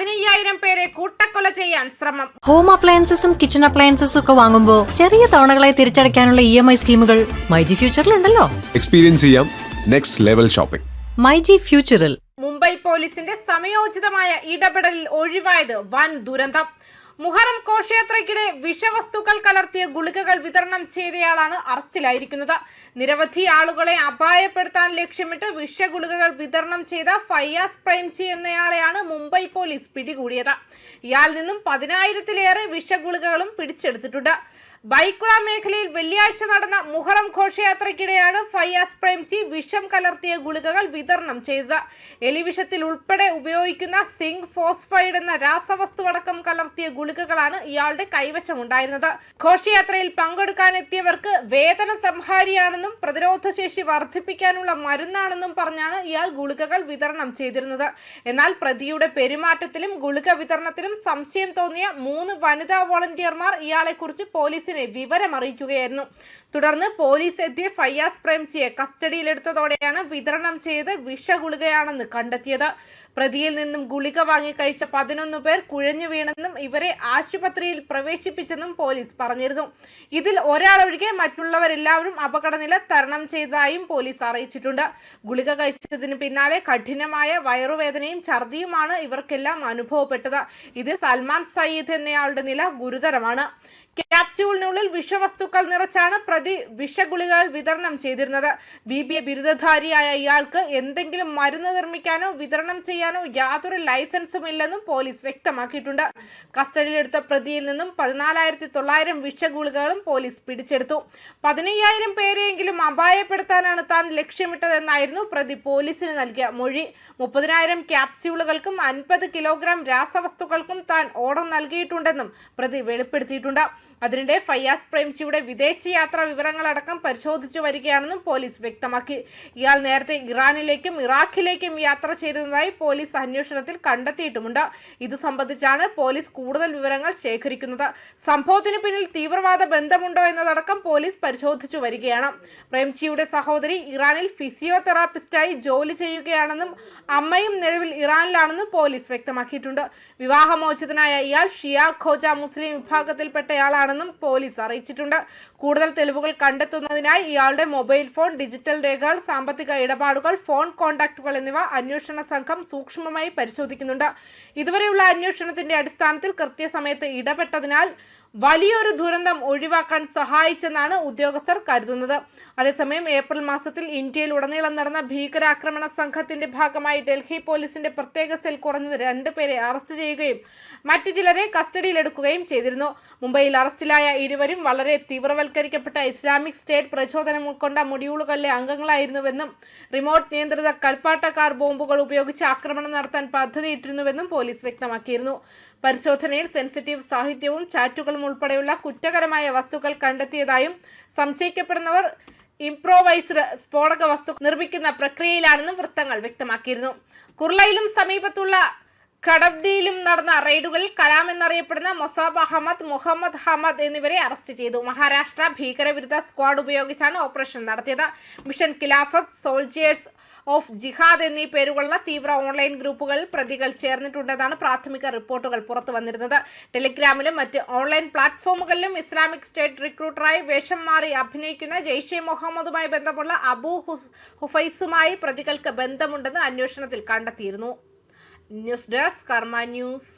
15,000 പേരെ കൂട്ടക്കൊല ചെയ്യാൻ ശ്രമം. ഹോം അപ്ലയൻസസും കിച്ചൺ അപ്ലയൻസസും ഒക്കെ വാങ്ങുമ്പോൾ ചെറിയ തവണകളായി തിരിച്ചടയ്ക്കാനുള്ള EMI സ്കീമുകൾ മൈജി ഫ്യൂച്ചറിലുണ്ടല്ലോ. എക്സ്പീരിയൻസ് ചെയ്യാം നെക്സ്റ്റ് ലെവൽ ഷോപ്പിംഗ് മൈജി ഫ്യൂച്ചറിൽ. മുംബൈ പോലീസിന്റെ സമയോചിതമായ ഇടപെടലിൽ ഒഴിവായത് വൻ ദുരന്തം. മുഹറം ഘോഷയാത്രയ്ക്കിടെ വിഷവസ്തുക്കൾ കലർത്തിയ ഗുളികകൾ വിതരണം ചെയ്തയാളാണ് അറസ്റ്റിലായിരിക്കുന്നത്. നിരവധി ആളുകളെ അപായപ്പെടുത്താൻ ലക്ഷ്യമിട്ട് വിഷഗുളികകൾ വിതരണം ചെയ്ത ഫയ്യാസ് പ്രേംജി എന്നയാളെയാണ് മുംബൈ പോലീസ് പിടികൂടിയത്. ഇയാളിൽ നിന്നും 10,000-ലേറെ വിഷഗുളികകളും പിടിച്ചെടുത്തിട്ടുണ്ട്. ബൈക്കുള മേഖലയിൽ വെള്ളിയാഴ്ച നടന്ന മുഹറം ഘോഷയാത്രയ്ക്കിടെയാണ് ഫയ്യാസ് പ്രേംജി വിഷം കലർത്തിയ ഗുളികകൾ വിതരണം ചെയ്തത്. എലിവിഷത്തിൽ ഉൾപ്പെടെ ഉപയോഗിക്കുന്ന സിങ്ക് ഫോസ്ഫൈഡ് എന്ന രാസവസ്തുവടക്കം കലർത്തിയ ഗുളികകളാണ് ഇയാളുടെ കൈവശമുണ്ടായിരുന്നത്. ഘോഷയാത്രയിൽ പങ്കെടുക്കാനെത്തിയവർക്ക് വേദന സംഹാരിയാണെന്നും പ്രതിരോധശേഷി വർദ്ധിപ്പിക്കാനുള്ള മരുന്നാണെന്നും പറഞ്ഞാണ് ഇയാൾ ഗുളികകൾ വിതരണം ചെയ്തിരുന്നത്. എന്നാൽ പ്രതിയുടെ പെരുമാറ്റത്തിലും ഗുളിക വിതരണത്തിലും സംശയം തോന്നിയ 3 വനിതാ വോളണ്ടിയർമാർ ഇയാളെക്കുറിച്ച് പോലീസിനെ വിവരമറിയിക്കുകയായിരുന്നു. തുടർന്ന് പോലീസ് എത്തിയ ഫയ്യാസ് പ്രേംജിയെ കസ്റ്റഡിയിലെടുത്തതോടെയാണ് വിതരണം ചെയ്ത് വിഷഗുളികയാണെന്ന് കണ്ടെത്തിയത്. പ്രതിയിൽ നിന്നും ഗുളിക വാങ്ങി കഴിച്ച 11 പേർ കുഴഞ്ഞു വീണെന്നും ഇവരെ ആശുപത്രിയിൽ പ്രവേശിപ്പിച്ചെന്നും പോലീസ് പറഞ്ഞിരുന്നു. ഇതിൽ ഒരാളൊഴികെ മറ്റുള്ളവരെല്ലാവരും അപകടനില തരണം ചെയ്തതായും പോലീസ് അറിയിച്ചിട്ടുണ്ട്. ഗുളിക കഴിച്ചതിന് പിന്നാലെ കഠിനമായ വയറുവേദനയും ഛർദിയുമാണ് ഇവർക്കെല്ലാം അനുഭവപ്പെട്ടത്. ഇതിൽ സൽമാൻ സയ്യിദ് എന്നയാളുടെ നില ഗുരുതരമാണ്. ക്യാപ്സ്യൂളിനുള്ളിൽ വിഷവസ്തുക്കൾ നിറച്ചാണ് പ്രതി വിഷഗുളികകൾ വിതരണം ചെയ്തിരുന്നത്. BBA ബിരുദധാരിയായ ഇയാൾക്ക് എന്തെങ്കിലും മരുന്ന് നിർമ്മിക്കാനോ വിതരണം ചെയ്യാനോ യാതൊരു ലൈസൻസും ഇല്ലെന്നും പോലീസ് വ്യക്തമാക്കിയിട്ടുണ്ട്. കസ്റ്റഡിയിലെടുത്ത പ്രതിയിൽ നിന്നും 14,900 വിഷഗുളികകളും പോലീസ് പിടിച്ചെടുത്തു. 15,000 പേരെയെങ്കിലും അപായപ്പെടുത്താനാണ് താൻ ലക്ഷ്യമിട്ടതെന്നായിരുന്നു പ്രതി പോലീസിന് നൽകിയ മൊഴി. 30,000 ക്യാപ്സ്യൂളുകൾക്കും 50 കിലോഗ്രാം രാസവസ്തുക്കൾക്കും താൻ ഓർഡർ നൽകിയിട്ടുണ്ടെന്നും പ്രതി വെളിപ്പെടുത്തിയിട്ടുണ്ട്. അതിനിടെ ഫയ്യാസ് പ്രേംജിയുടെ വിദേശയാത്രാ വിവരങ്ങളടക്കം പരിശോധിച്ചു വരികയാണെന്നും പോലീസ് വ്യക്തമാക്കി. ഇയാൾ നേരത്തെ ഇറാനിലേക്കും ഇറാഖിലേക്കും യാത്ര ചെയ്തതായി പോലീസ് അന്വേഷണത്തിൽ കണ്ടെത്തിയിട്ടുമുണ്ട്. ഇതു സംബന്ധിച്ചാണ് പോലീസ് കൂടുതൽ വിവരങ്ങൾ ശേഖരിക്കുന്നത്. സംഭവത്തിന് പിന്നിൽ തീവ്രവാദ ബന്ധമുണ്ടോ എന്നതടക്കം പോലീസ് പരിശോധിച്ചു വരികയാണ്. പ്രേംജിയുടെ സഹോദരി ഇറാനിൽ ഫിസിയോതെറാപ്പിസ്റ്റായി ജോലി ചെയ്യുകയാണെന്നും അമ്മയും നിലവിൽ ഇറാനിലാണെന്നും പോലീസ് വ്യക്തമാക്കിയിട്ടുണ്ട്. വിവാഹമോചിതനായ ഇയാൾ ഷിയ ഖോജ മുസ്ലിം വിഭാഗത്തിൽപ്പെട്ടയാളാണ് പോലീസ് അറിയിച്ചിട്ടുണ്ട്. കൂടുതൽ തെളിവുകൾ കണ്ടെത്തുന്നതിനായി ഇയാളുടെ മൊബൈൽ ഫോൺ, ഡിജിറ്റൽ രേഖകൾ, സാമ്പത്തിക ഇടപാടുകൾ, ഫോൺ കോൺടാക്റ്റുകൾ എന്നിവ അന്വേഷണ സംഘം സൂക്ഷ്മമായി പരിശോധിക്കുന്നുണ്ട്. ഇതുവരെയുള്ള അന്വേഷണത്തിന്റെ അടിസ്ഥാനത്തിൽ കൃത്യസമയത്ത് ഇടപെട്ടതിനാൽ വലിയൊരു ദുരന്തം ഒഴിവാക്കാൻ സഹായിച്ചെന്നാണ് ഉദ്യോഗസ്ഥർ കരുതുന്നത്. അതേസമയം ഏപ്രിൽ മാസത്തിൽ ഇന്ത്യയിൽ ഉടനീളം നടന്ന ഭീകരാക്രമണ സംഘത്തിന്റെ ഭാഗമായി ഡൽഹി പോലീസിന്റെ പ്രത്യേക സെൽ കുറഞ്ഞത് 2 പേരെ അറസ്റ്റ് ചെയ്യുകയും മറ്റു ചിലരെ കസ്റ്റഡിയിലെടുക്കുകയും ചെയ്തിരുന്നു. മുംബൈയിൽ അറസ്റ്റിലായ ഇരുവരും വളരെ തീവ്രവൽക്കരിക്കപ്പെട്ട ഇസ്ലാമിക് സ്റ്റേറ്റ് പ്രചോദനം ഉൾക്കൊണ്ട മൊഡ്യൂളുകളിലെ അംഗങ്ങളായിരുന്നുവെന്നും റിമോട്ട് നിയന്ത്രിത കളിപ്പാട്ട ബോംബുകൾ ഉപയോഗിച്ച് ആക്രമണം നടത്താൻ പദ്ധതിയിട്ടിരുന്നുവെന്നും പോലീസ് വ്യക്തമാക്കിയിരുന്നു. പരിശോധനയിൽ സെൻസിറ്റീവ് സാഹിത്യവും ചാറ്റുകളും ഉൾപ്പെടെയുള്ള കുറ്റകരമായ വസ്തുക്കൾ കണ്ടെത്തിയതായും സംശയിക്കപ്പെടുന്നവർ ഇംപ്രോവൈസ്ഡ് സ്ഫോടക വസ്തു നിർമ്മിക്കുന്ന പ്രക്രിയയിലാണെന്നും വൃത്തങ്ങൾ വ്യക്തമാക്കിയിരുന്നു. കുർളയിലും സമീപത്തുള്ള ഖഡബ്ദിയിലും നടന്ന റെയ്ഡുകളിൽ കലാം എന്നറിയപ്പെടുന്ന മൊസാബ് അഹമ്മദ്, മുഹമ്മദ് ഹമദ് എന്നിവരെ അറസ്റ്റ് ചെയ്തു. മഹാരാഷ്ട്ര ഭീകരവിരുദ്ധ സ്ക്വാഡ് ഉപയോഗിച്ചാണ് ഓപ്പറേഷൻ നടത്തിയത്. മിഷൻ ഖിലാഫത്ത്, സോൾജിയേഴ്സ് ഓഫ് ജിഹാദ് എന്നീ പേരുകളുള്ള തീവ്ര ഓൺലൈൻ ഗ്രൂപ്പുകളിൽ പ്രതികൾ ചേർന്നിട്ടുണ്ടെന്നാണ് പ്രാഥമിക റിപ്പോർട്ടുകൾ പുറത്തു വന്നിരുന്നത്. ടെലിഗ്രാമിലും മറ്റ് ഓൺലൈൻ പ്ലാറ്റ്ഫോമുകളിലും ഇസ്ലാമിക് സ്റ്റേറ്റ് റിക്രൂട്ടറായി വേഷം മാറി അഭിനയിക്കുന്ന ജെയ്ഷെ മുഹമ്മദുമായി ബന്ധമുള്ള അബു ഹുഫൈസുമായി പ്രതികൾക്ക് ബന്ധമുണ്ടെന്ന് അന്വേഷണത്തിൽ കണ്ടെത്തിയിരുന്നു. ന്യൂസ് ഡെസ്ക് കർമ്മ ന്യൂസ്.